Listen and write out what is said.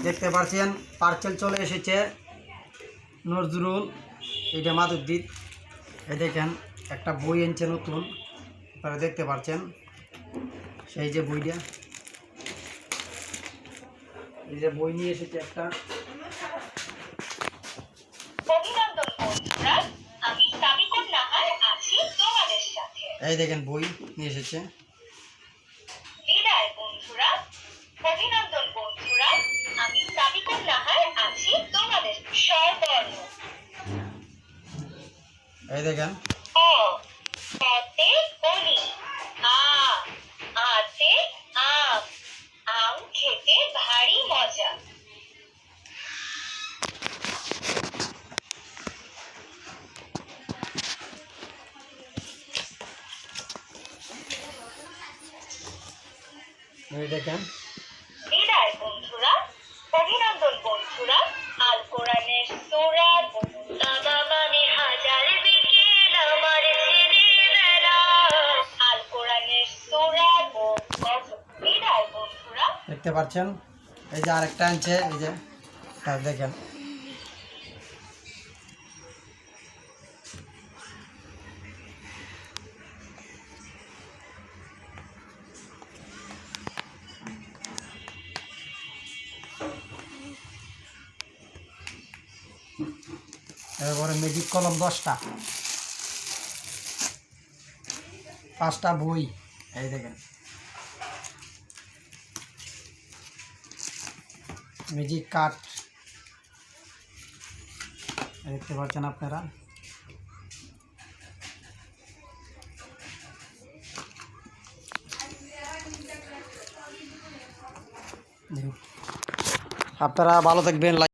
দেখতে পাচ্ছেন পার্সেল চলে এসেছে নজরুল, এটা মাধবদ্বীপ। এই দেখেন একটা বই এনেছে নতুন, আপনারা দেখতে পাচ্ছেন। সেই যে বইটা, এই যে বই নিয়ে এসেছে একটা। এই দেখেন বই নিয়ে এসেছে। বিদায় বন্ধুরা, অভিনন্দন বন্ধুরা, আমি সাবিকুল নাহার আছি তোমাদের স্বরবর্ণ। এই দেখেন অ অতে অলি, আ আতে আম, আম খেতে ভারী মজা। এই দেখেন বিদায় বন্ধুরা, অভিনন্দন বন্ধুরা, আল কোরআনের সূরা বাবা মানে হাজার বিকেল আমার ছেলেবেলা, আল কোরআনের সূরা বিদায় বন্ধুরা। দেখতে পাচ্ছেন। এই যে আরেকটা আনছে, এই যে দেখেন। এরপরে ম্যাজিক কলম 10টা, 5টা বই। এই দেখেন ম্যাজিক কাঠ, দেখতে পাচ্ছেন আপনারা। আপনারা ভালো থাকবেন।